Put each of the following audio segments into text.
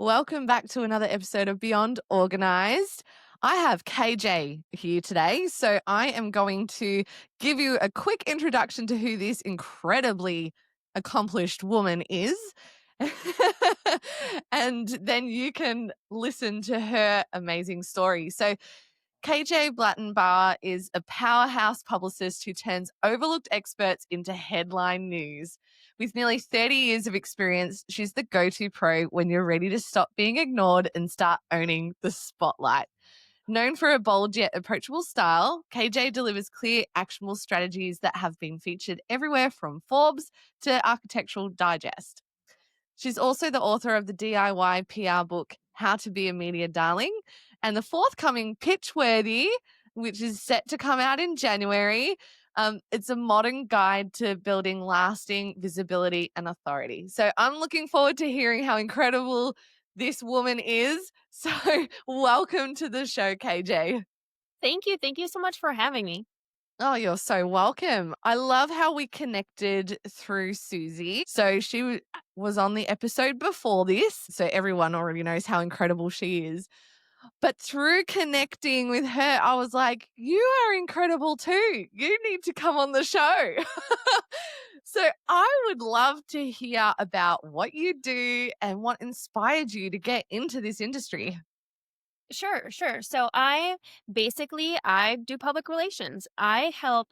Welcome back to another episode of Beyond Organized. I have KJ here today, so I am going to give you a quick introduction to who this incredibly accomplished woman is. And then you can listen to her amazing story. So, KJ Blattenbauer is a powerhouse publicist who turns overlooked experts into headline news. With nearly 30 years of experience, she's the go-to pro when you're ready to stop being ignored and start owning the spotlight. Known for a bold yet approachable style, KJ delivers clear, actionable strategies that have been featured everywhere from Forbes to Architectural Digest. She's also the author of the DIY PR book, How to Be a Media Darling, and the forthcoming Pitchworthy, which is set to come out in January. It's a modern guide to building lasting visibility and authority. So I'm looking forward to hearing how incredible this woman is. So welcome to the show, KJ. Thank you. Thank you so much for having me. Oh, you're so welcome. I love how we connected through Susie. So she was on the episode before this, so everyone already knows how incredible she is. But through connecting with her, I was like, you are incredible too. You need to come on the show. So I would love to hear about what you do and what inspired you to get into this industry. Sure. So I do public relations. I help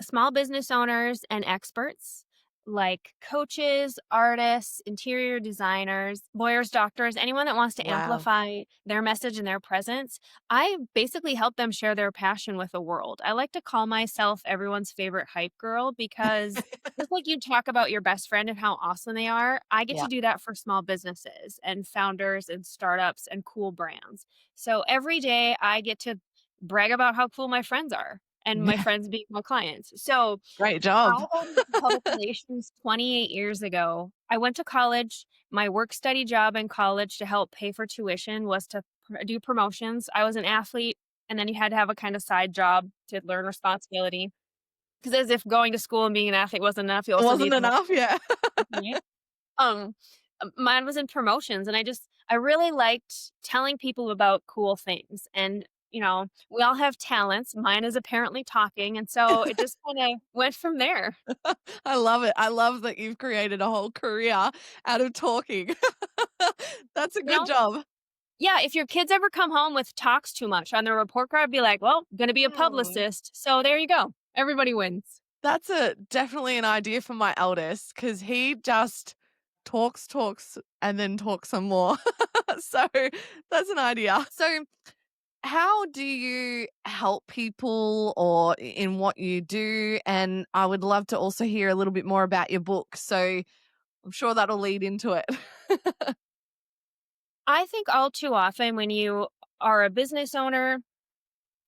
small business owners and experts like coaches, artists, interior designers, lawyers, doctors, anyone that wants to Wow. amplify their message and their presence. I basically help them share their passion with the world. I like to call myself everyone's favorite hype girl because just like you talk about your best friend and how awesome they are, I get Yeah. to do that for small businesses and founders and startups and cool brands. So every day I get to brag about how cool my friends are and my Yeah. friends being my clients. So Great I job. got into public relations 28 years ago. I went to college. My work study job in college to help pay for tuition was to do promotions. I was an athlete, and then you had to have a kind of side job to learn responsibility. Because as if going to school and being an athlete wasn't enough, you It also wasn't need enough. Yeah. right? Um, Mine was in promotions, and I really liked telling people about cool things. And we all have talents. Mine is apparently talking, and so it just kind of went from there. I love it. I love that you've created a whole career out of talking. That's a You good know, job. yeah. If your kids ever come home with talks too much on their report card, be like, "Well, going to be a Mm. publicist." So there you go. Everybody wins. That's definitely an idea for my eldest because he just talks, and then talks some more. So that's an idea. So how do you help people or in what you do? And I would love to also hear a little bit more about your book. So I'm sure that'll lead into it. I think all too often when you are a business owner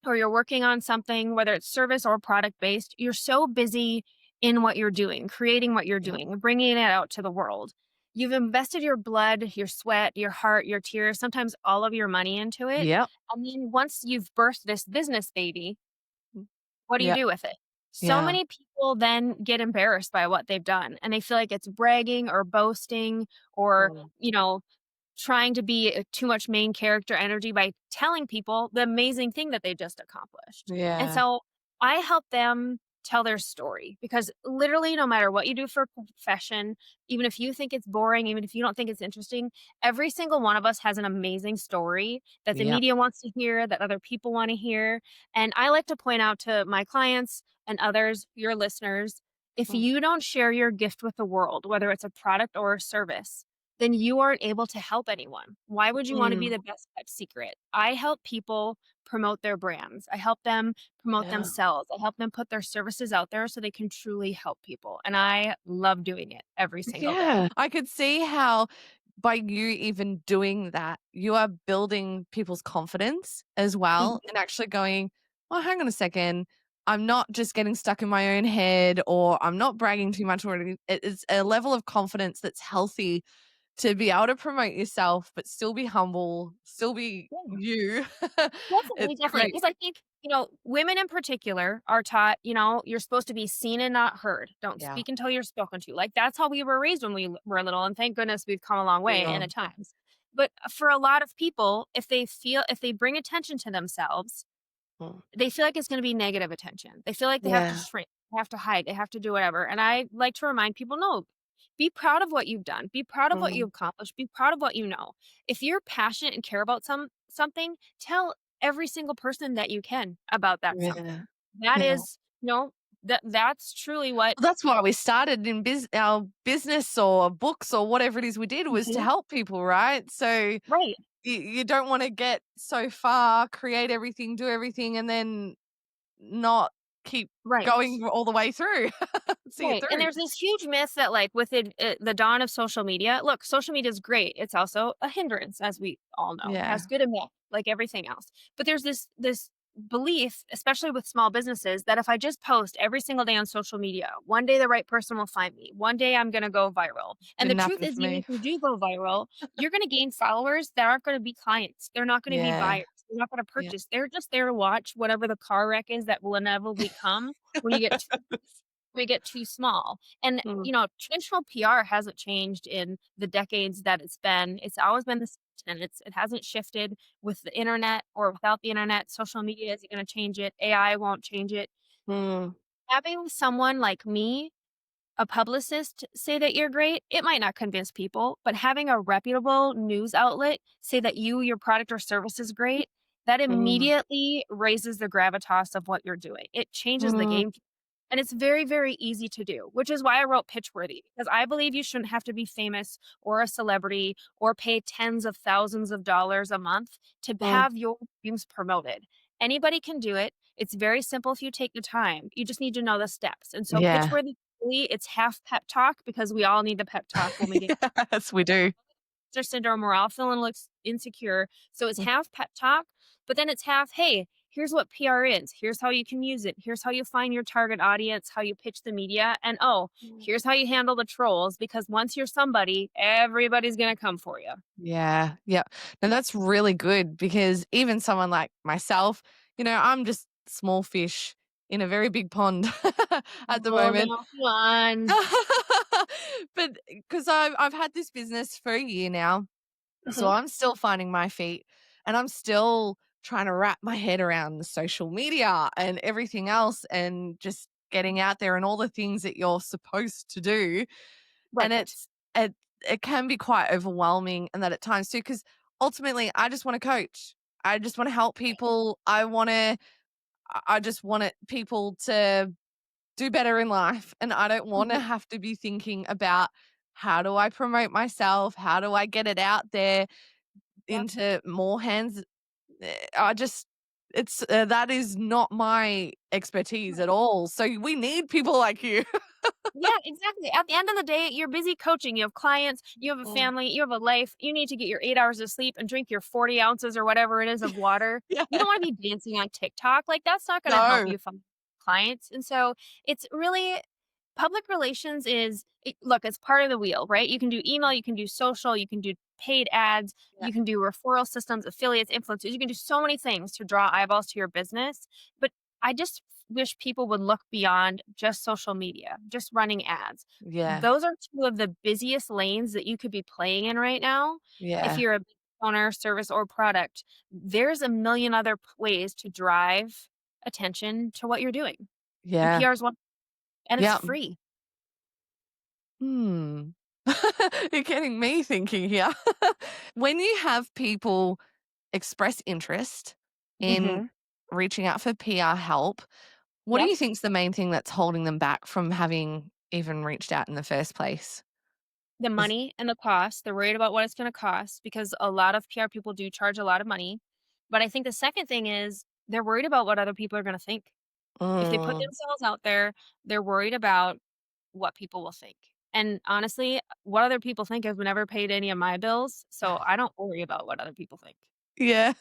or you're working on something, whether it's service or product based, you're so busy in what you're doing, creating what you're Yep. doing, bringing it out to the world. You've invested your blood, your sweat, your heart, your tears, sometimes all of your money into it. Yep. And then once you've birthed this business baby, what do you Yep. do with it? So Yeah. many people then get embarrassed by what they've done and they feel like it's bragging or boasting or, Mm. trying to be too much main character energy by telling people the amazing thing that they just accomplished. And Yeah. so I help them tell their story because literally, no matter what you do for a profession, even if you think it's boring, even if you don't think it's interesting, every single one of us has an amazing story that the Yep. media wants to hear, that other people want to hear. And I like to point out to my clients and others, your listeners, if Mm. you don't share your gift with the world, whether it's a product or a service, then you aren't able to help anyone. Why would you want to be Mm. the best kept secret? I help people promote their brands. I help them promote Yeah. themselves. I help them put their services out there so they can truly help people. And I love doing it every single day. Yeah. I could see how by you even doing that, you are building people's confidence as well Mhm. and actually going, well, hang on a second. I'm not just getting stuck in my own head or I'm not bragging too much or it's a level of confidence that's healthy to be able to promote yourself, but still be humble, still be Yeah. you. Definitely, It's definitely. great. Because I think, women in particular are taught, you're supposed to be seen and not heard. Don't Yeah. speak until you're spoken to. Like that's how we were raised when we were little. And thank goodness we've come a long way in Yeah. the times. But for a lot of people, if they bring attention to themselves, Mm. they feel like it's gonna be negative attention. They feel like they have to Yeah. shrink, they have to hide, they have to do whatever, and I like to remind people, "No, be proud of what you've done. Be proud of what Mm. you've accomplished. Be proud of what you know." If you're passionate and care about something, tell every single person that you can about that Yeah. something. That Yeah. is no, that's truly what. Well, that's why we started in our business or books or whatever it is we did was to Mhm. help people, right? So Right, you don't wanna get so far, create everything, do everything, and then not keep right. going all the way through. See it Right, and through. there's this huge myth that, like, with the dawn of social media, look, social media is great. It's also a hindrance, as we all know. It Yeah. has good and bad, like everything else. But there's this belief, especially with small businesses, that if I just post every single day on social media, one day the right person will find me. One day I'm going to go viral. And the Didn't truth happen is, for even me. if you do go viral, you're going to gain followers that aren't going to be clients. They're not going to be Yeah. buyers. They're not going to Yeah. purchase. They're just there to watch whatever the car wreck is that will inevitably come when you get we get too small. And, Mm. traditional PR hasn't changed in the decades that it's been. It's always been the same, and it hasn't shifted with the internet or without the internet. Social media isn't going to change it. AI won't change it. Mm. Having someone like me, a publicist, say that you're great, it might not convince people, but having a reputable news outlet say that your product or service is great, that Mm. immediately raises the gravitas of what you're doing. It changes the Mm. game. And it's very, very easy to do, which is why I wrote Pitchworthy, because I believe you shouldn't have to be famous or a celebrity or pay tens of thousands of dollars a month to Mm. have your dreams promoted. Anybody can do it. It's very simple if you take the time. You just need to know the steps. And so Yeah. Pitchworthy, really, it's half pep talk because we all need the pep talk when we get Yes, we do. imposter syndrome. We're all feeling looks insecure. So it's Mm. half pep talk, but then it's half, hey, here's what PR is. Here's how you can use it. Here's how you find your target audience, how you pitch the media. And oh, here's how you handle the trolls because once you're somebody, everybody's going to come for you. Yeah. Yeah. And that's really good because even someone like myself, I'm just small fish in a very big pond at the Oh, moment. no, come on. But because I've had this business for a year now, so Mhm. I'm still finding my feet and I'm still trying to wrap my head around the social media and everything else and just getting out there and all the things that you're supposed to do. And Right. it can be quite overwhelming and that at times too, because ultimately I just want to coach. I just want to help people. I just want people to do better in life. And I don't want to Mhm. have to be thinking about how do I promote myself? How do I get it out there Yep. into more hands? I just it's that is not my expertise at all. So we need people like you. Yeah, exactly. At the end of the day, you're busy coaching. You have clients, you have a Mm. family, you have a life. You need to get your 8 hours of sleep and drink your 40 ounces or whatever it is of water. Yeah. You don't want to be dancing on TikTok. Like, that's not going to help No. you find clients. And so it's really public relations look, it's part of the wheel, right? You can do email, you can do social, you can do paid ads, Yeah. you can do referral systems, affiliates, influencers. You can do so many things to draw eyeballs to your business. But I just wish people would look beyond just social media, just running ads. Yeah. Those are two of the busiest lanes that you could be playing in right now. If Yeah. you're a business owner, service, or product, there's a million other ways to drive attention to what you're doing. And Yeah. PR is one, and it's Yeah. free. Hmm. You're getting me thinking here. When you have people express interest in Mhm. reaching out for PR help, what do Yep. you think's the main thing that's holding them back from having even reached out in the first place? The Is money and the cost. They're worried about what it's gonna cost because a lot of PR people do charge a lot of money. But I think the second thing is they're worried about what other people are gonna think. If they put mm, themselves out there, they're worried about what people will think. And honestly, what other people think has never paid any of my bills, so I don't worry about what other people think. yeah,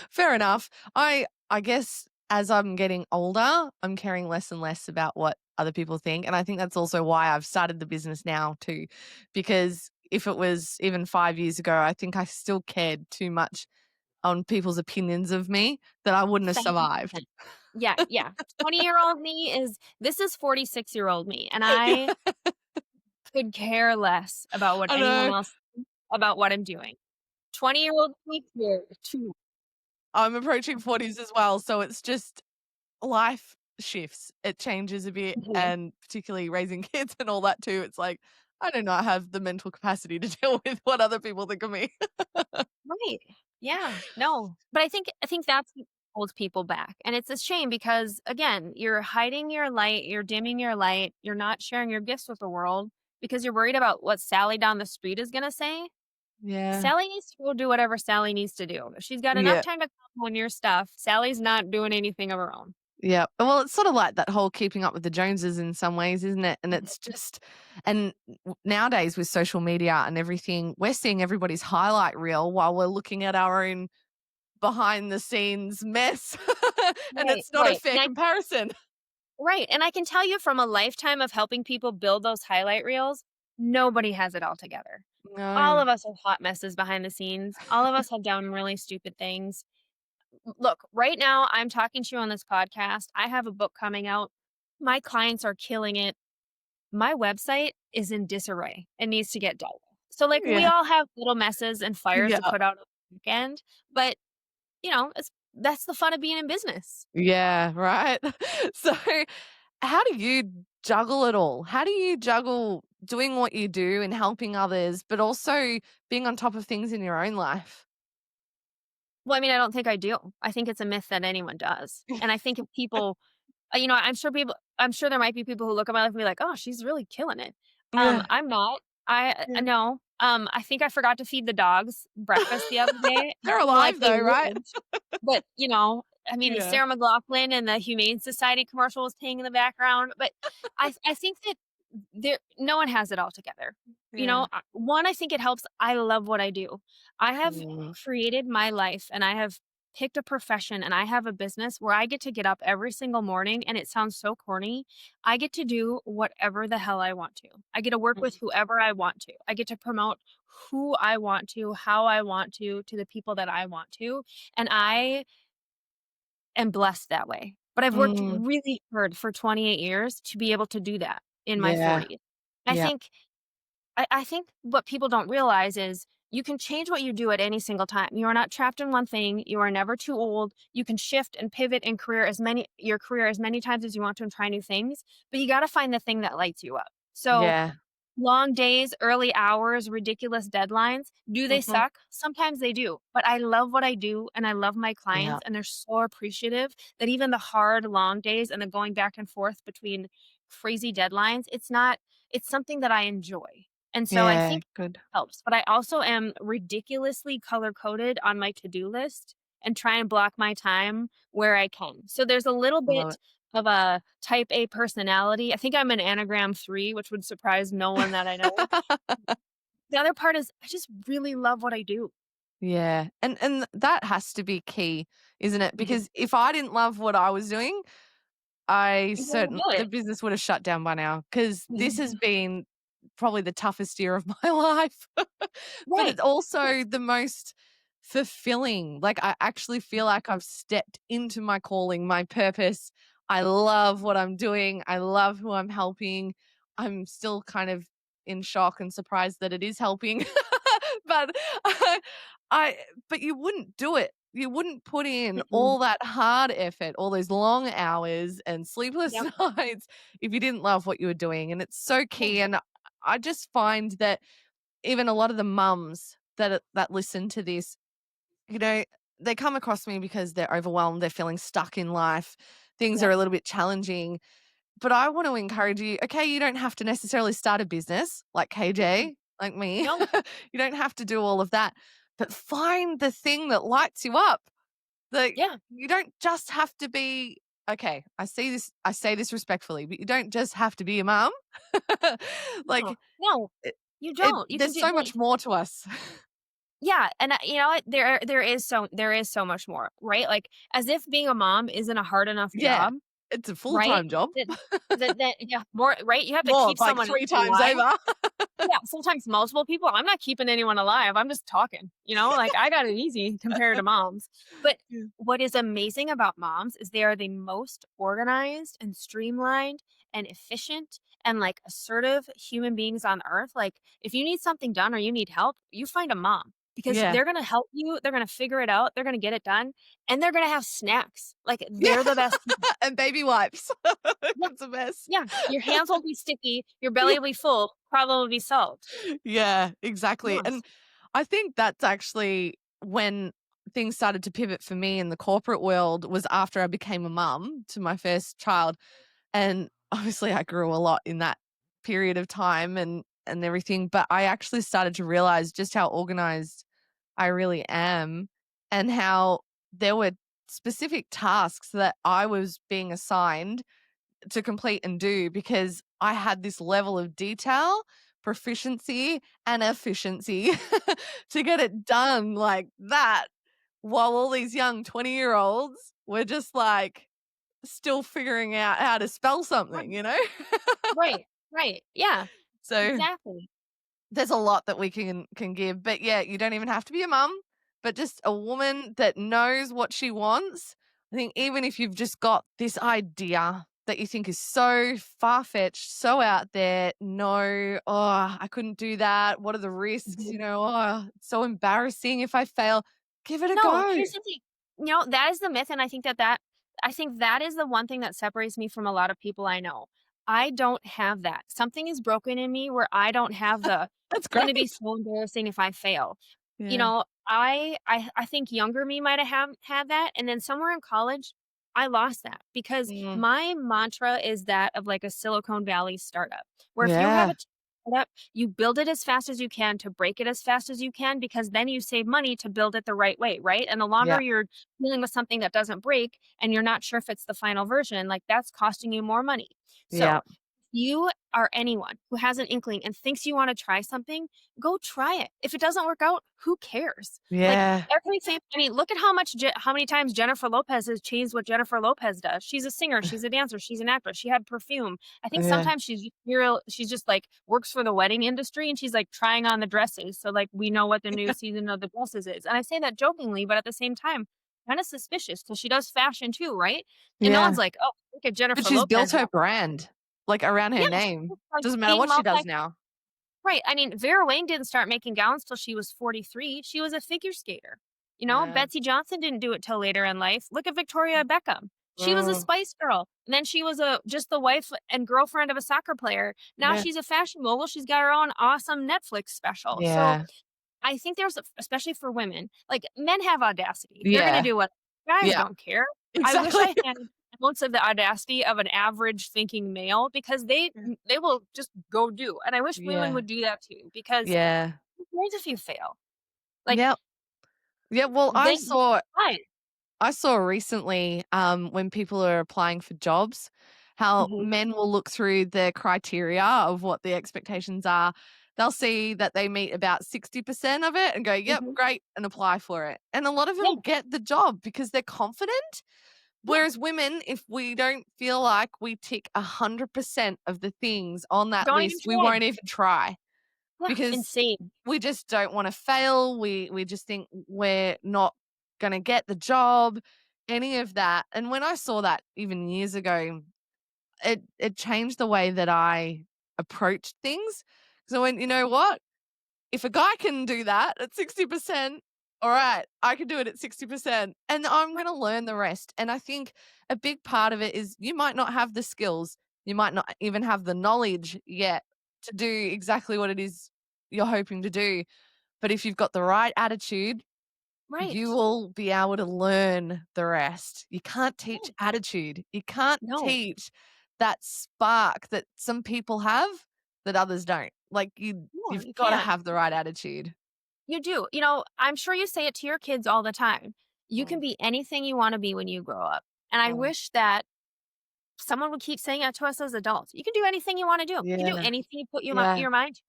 fair enough. I guess as I'm getting older, I'm caring less and less about what other people think, and I think that's also why I've started the business now too, because if it was even 5 years ago, I think I still cared too much on people's opinions of me that I wouldn't have survived. 1,000%. Yeah, yeah. 20-year-old me is 46-year-old me, and Yeah, I could care less about what I anyone know. else about what I'm doing. 20-year-old here too. I'm approaching 40s as well, so it's just life shifts. It changes a bit, Mhm. and particularly raising kids and all that too. It's like, I do not have the mental capacity to deal with what other people think of me. Right. Yeah. No. But I think that's what holds people back. And it's a shame because again, you're hiding your light, you're dimming your light, you're not sharing your gifts with the world because you're worried about what Sally down the street is gonna say. Yeah. Sally needs to go do whatever Sally needs to do. If she's got enough Yeah. time to comment on your stuff, Sally's not doing anything of her own. Yeah. Well, it's sort of like that whole keeping up with the Joneses in some ways, isn't it? And Mhm. it's just, and nowadays with social media and everything, we're seeing everybody's highlight reel while we're looking at our own behind the scenes mess. And Right, it's not a right. fair comparison. Right. And I can tell you from a lifetime of helping people build those highlight reels, nobody has it all together. All No. of us are hot messes behind the scenes. All of us have done really stupid things. Look, right now I'm talking to you on this podcast. I have a book coming out. My clients are killing it. My website is in disarray and needs to get dealt with. So like we Yeah. all have little messes and fires to Yeah. put out on the weekend, but that's the fun of being in business. Yeah. Right. So, how do you juggle it all? How do you juggle doing what you do and helping others, but also being on top of things in your own life? Well, I mean, I don't think I do. I think it's a myth that anyone does. And I think if people I'm sure there might be people who look at my life and be like, "Oh, she's really killing it." Yeah. I'm not. I Yeah. no. I think I forgot to feed the dogs breakfast the other day. They're Like alive they though, right? lived. But, I mean, Yeah. Sarah McLachlan and the Humane Society commercial was playing in the background, but I think that no one has it all together. Yeah. One, I think it helps. I love what I do. I have Mm. created my life and I have picked a profession and I have a business where I get to get up every single morning and it sounds so corny. I get to do whatever the hell I want to. I get to work with whoever I want to. I get to promote who I want to, how I want to the people that I want to. And I am blessed that way. But I've worked Mm. really hard for 28 years to be able to do that in my Yeah. 40s. I Yeah. think I think what people don't realize is you can change what you do at any single time. You are not trapped in one thing. You are never too old. You can shift and pivot in your career as many times as you want to and try new things, but you got to find the thing that lights you up. So Yeah. long days, early hours, ridiculous deadlines. Do they Mhm. suck? Sometimes they do. But I love what I do and I love my Yeah. clients and they're so appreciative that even the hard long days and the going back and forth between crazy deadlines, it's something that I enjoy. And so I Yeah. think Good. it helps. But I also am ridiculously color coded on my to-do list and try and block my time where I can. So there's a little Love bit it. of a type A personality. I think I'm an Enneagram 3, which would surprise no one that I know. The other part is I just really love what I do. Yeah. And that has to be key, isn't it? Mhm. Because if I didn't love what I was doing, I You won't do the it. business would have shut down by now. Because this has Mhm. been probably the toughest year of my life, but Right. it's also the most fulfilling. Like, I actually feel like I've stepped into my calling, my purpose. I love what I'm doing. I love who I'm helping. I'm still kind of in shock and surprised that it is helping. But I but you wouldn't do it. You wouldn't put in Mm-mm. all that hard effort, all those long hours and sleepless Yep. nights if you didn't love what you were doing, and it's so key, Yes. and I just find that even a lot of the mums that listen to this, you know, they come across me because they're overwhelmed, they're feeling stuck in life, things are Yep. a little bit challenging, but I want to encourage you, okay, you don't have to necessarily start a business like Mm-mm. KJ, like me. No. You don't have to do all of that, but find the thing that lights you up. Like, Yeah. you don't just have to be, okay, I say this respectfully, but you don't just have to be a mom. No. Like, No. it, You don't. You can there's do so like much more to us. yeah, and you know what? There is so much more, right? Like as if being a mom isn't a hard enough Yeah, job, it's a right? full-time job. That yeah, more right? You have to More, keep like someone else 3 times alive. over. Yeah, sometimes multiple people. I'm not keeping anyone alive. I'm just talking, like I got it easy compared to moms. But Yeah. what is amazing about moms is they are the most organized and streamlined and efficient and like assertive human beings on earth. Like if you need something done or you need help, you find a mom. because Yeah. they're gonna help you, they're gonna figure it out, they're gonna get it done, and they're gonna have snacks. Like, Yeah. they're the best people. And baby wipes. Yeah, It's a mess. yeah. Your hands won't be sticky, your Yeah. belly will be full, problem will be solved. Yeah, exactly. Yes. And I think that's actually when things started to pivot for me in the corporate world was after I became a mum to my first child. And obviously I grew a lot in that period of time and everything, but I actually started to realize just how organized I really am and how there were specific tasks that I was being assigned to complete and do because I had this level of detail, proficiency, and efficiency to get it done like that, while all these young 20-year-olds were just like still figuring out how to spell Right, something, you know? right, right. Yeah, So exactly. there's a lot that we can give, but yeah, you don't even have to be a mum, but just a woman that knows what she wants. I think even if you've just got this idea that you think is so far-fetched, so out there, no, oh, I couldn't do that. What are the risks? Mhm. You know, oh, it's so embarrassing if I fail. Give it a No, go. here's the thing. That is the myth, and I think that is the one thing that separates me from a lot of people I know. I don't have that. Something is broken in me where I don't have the, That's "It's gonna be great. so embarrassing if I fail." Yeah. I think younger me might have had that, and then somewhere in college, I lost that because Mm, my mantra is that of, like, a Silicon Valley startup, where if you have yeah. a startup, you build it as fast as you can to break it as fast as you can because then you save money to build it the right way, right? And the longer Yeah. you're dealing with something that doesn't break and you're not sure if it's the final version, like, that's costing you more money. So, Yeah. you are anyone who has an inkling and thinks you wanna try something, go try it. If it doesn't work out, who cares? Like, Yeah. look at how many times Jennifer Lopez has changed what Jennifer Lopez does. She's a singer, she's a dancer, she's an actress, she had perfume. I think Yeah. sometimes she's just, like, works for the wedding industry, and she's, like, trying on the dresses, so, like, we know what the new season of the dresses is, and I say that jokingly, but at the same time, kinda suspicious because she does fashion too, right? And no Yeah. one's like, "Oh, look at But Jennifer she's built Lopez her now." brand, like, around her Yeah, name. she's, like, Doesn't matter being what she multi does now. right, I mean, Vera Wang didn't start making gowns till she was 43, she was a figure skater. Yeah. Betsy Johnson didn't do it till later in life. Look at Victoria Beckham. She was a Mm, Spice Girl, and then she was just the wife and girlfriend of a soccer player. Now yeah. she's a fashion mogul, she's got her own awesome Netflix special. So, Yeah. I think especially for women, like, men have audacity. They're gonna Yeah. do what guys Yeah. don't care. I wish Exactly. I had ounce of the audacity of an average thinking male because they will just go do, and I wish women Yeah. would do that too because Yeah. who cares if you fail? Like, Yep. Yeah, well, they fine. I saw recently, when people are applying for jobs, how Mhm, men will look through the criteria of what the expectations are. They'll see that they meet about 60% of it and go, "Yep, mhm. great," and apply for it. And a lot of Yeah, them get the job because they're confident. yeah, Whereas women, if we don't feel like we tick 100% of the things on that don't even list, we try. won't even try Yeah, because insane. we just don't wanna fail. We just think we're not gonna get the job, any of that. And when I saw that even years ago, it changed the way that I approached things. So I went, "You know what? If a guy can do that at 60%, all right, I can do it at 60%, and I'm Right, gonna learn the rest." And I think a big part of it is you might not have the skills, you might not even have the knowledge yet to do exactly what it is you're hoping to do, but if you've got the right attitude, you right. will be able to learn the rest. You can't teach Yeah, attitude. You can't no, teach that spark that some people have that others don't. Like no, you've you gotta can't. have the right attitude. You do. I'm sure you say it to your kids all the time. You can Mm, be anything you wanna be when you grow up, and I mm. wish that someone would keep saying that to us as adults. You can do anything you wanna do. You can do Yeah, anything you put yeah. your mind to.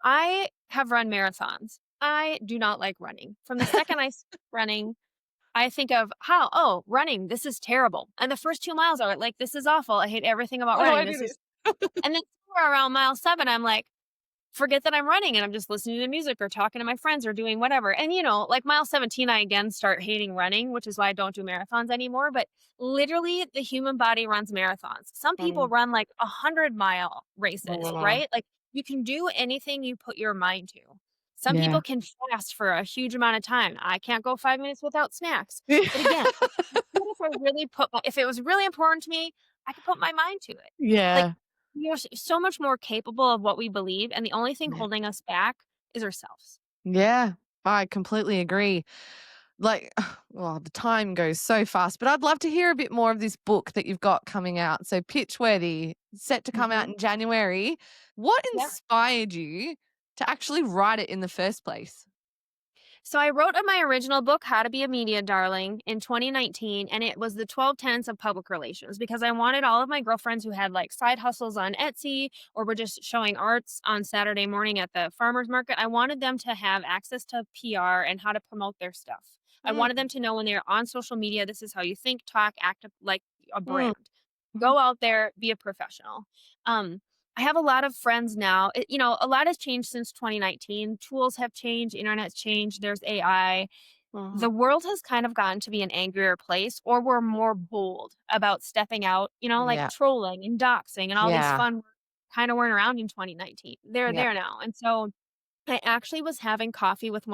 I have run marathons. I do not like running. From the second I start running, I think of running, this is terrible. And the first 2 miles are like, this is awful. I hate everything about How do I running. do This this? is and then somewhere around mile 7, I'm like, forget that I'm running and I'm just listening to music or talking to my friends or doing whatever. And like mile 17, I again start hating running, which is why I don't do marathons anymore. But literally, the human body runs marathons. Some people Mm, run like 100-mile races, mm, right? Like you can do anything you put your mind to. Some Yeah. people can fast for a huge amount of time. I can't go 5 minutes without snacks. But again, what if I really if it was really important to me, I could put my mind to it. Like, Yeah. we are so much more capable of what we believe, and the only thing Yeah. holding us back is ourselves. Yeah. I completely agree. Like, well, the time goes so fast, but I'd love to hear a bit more of this book that you've got coming out. So, Pitchworthy, set to come out Mhm. in January. What Yeah. inspired you to actually write it in the first place? So I wrote my original book, How to Be a Media Darling, in 2019, and it was the 12 tenets of public relations because I wanted all of my girlfriends who had like side hustles on Etsy or were just showing arts on Saturday morning at the farmers market. I wanted them to have access to PR and how to promote their stuff. I Mm, wanted them to know when they're on social media, this is how you think, talk, act like a mm, brand. mhm. Go out there, be a professional. Um, I have a lot of friends now. A lot has changed since 2019. Tools have changed, internet's changed, there's AI. Mhm. The world has kind of gotten to be an angrier place, or we're more bold about stepping out, like Yeah. trolling and doxing and all these Yeah. fun kind of weren't around in 2019. They're Yeah. there now. And so I actually was having coffee with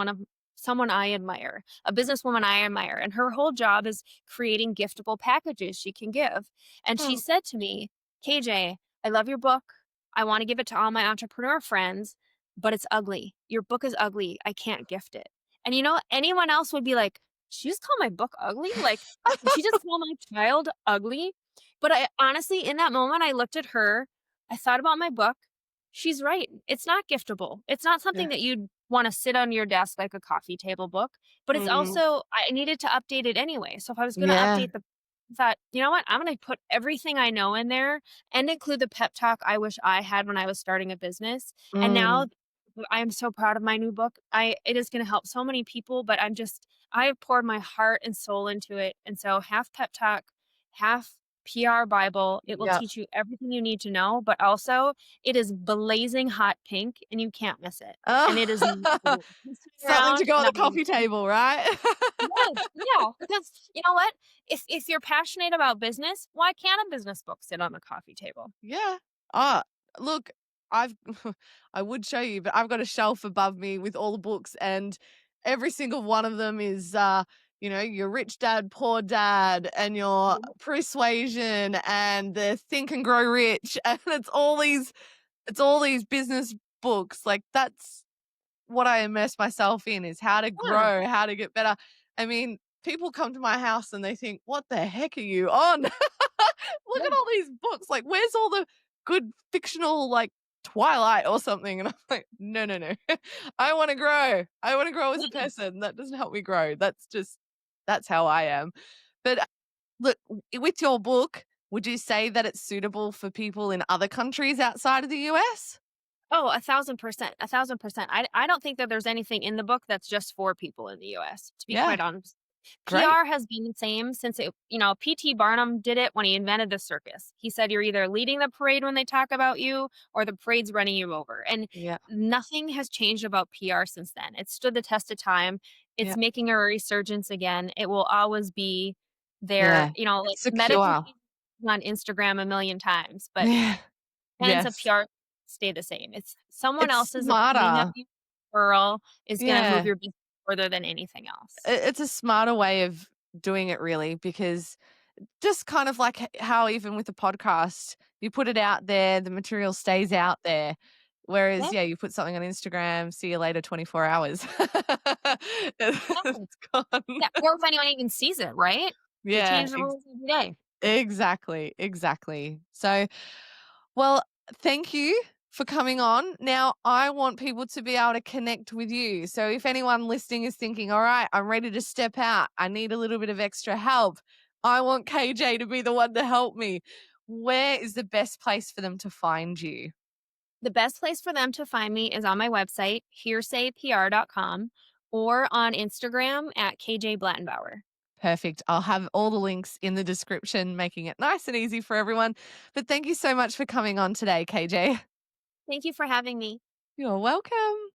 someone I admire, a businesswoman I admire, and her whole job is creating giftable packages she can give. And she Mm. said to me, KJ, I love your book. I want to give it to all my entrepreneur friends, but it's ugly. Your book is ugly. I can't gift it. And anyone else would be like, she just called my book ugly? Like, did she just call my child ugly? But I honestly, in that moment, I looked at her, I thought about my book. She's right. It's not giftable. It's not Yeah. something that you'd want to sit on your desk like a coffee table book, but it's Mm. also I needed to update it anyway. So if I was going to Yeah. update thought, you know what? I'm going to put everything I know in there and include the pep talk I wish I had when I was starting a business. And now Mm. I am so proud of my new book. It is going to help so many people, but I have poured my heart and soul into it. And so half pep talk, half PR Bible. It will Yeah. teach you everything you need to know, but also it is blazing hot pink and you can't miss it. And it is Oh. this time Something to around, go on and the coffee table, right? yes, yeah, because you know what? If you're passionate about business, why can't a business book sit on the coffee table? Yeah. Ah, look, I've I would show you, but I've got a shelf above me with all the books and every single one of them is your Rich Dad, Poor Dad and your Mhm. Persuasion and the Think and Grow Rich and it's all these business books. Like that's what I immerse myself in is how to Yeah, grow, how to get better. I mean, people come to my house and they think, "What the heck are you on?" Look yeah, at all these books. Like, where's all the good fictional, like Twilight or something? And I'm like, no, no, no. I want to grow. I want to grow as a yeah. person. That doesn't help me grow. That's how I am. But look, with your book, would you say that it's suitable for people in other countries outside of the US? Oh, 1,000%, 1,000%. I don't think that there's anything in the book that's just for people in the US, to be Yeah, quite honest. great. PR has been the same since P.T. Barnum did it when he invented the circus. He said you're either leading the parade when they talk about you or the parade's running you over. And Yeah, nothing has changed about PR since then. It stood the test of time. yeah, It's making a resurgence again. It will always be there. yeah. Like It's medical secure. on Instagram a million times, but Yeah. tenets of Yes. PR stay the same. It's someone It's else's opinion of smarter. you, referral is gonna move Yeah. your business further than anything else. It's a smarter way of doing it really because just kind of like how even with the podcast, you put it out there, the material stays out there. Whereas, Yeah, yeah, you put something on Instagram, see you later, 24 hours. exactly. It's gone. Yeah, or if anyone even sees it, right? They Yeah, change the rules every day. exactly, exactly. So, well, thank you for coming on. Now, I want people to be able to connect with you. So, if anyone listening is thinking, all right, I'm ready to step out, I need a little bit of extra help, I want KJ to be the one to help me. Where is the best place for them to find you? The best place for them to find me is on my website, hearsaypr.com, or on Instagram at KJ Blattenbauer. Perfect. I'll have all the links in the description, making it nice and easy for everyone. But thank you so much for coming on today, KJ. Thank you for having me. You're welcome.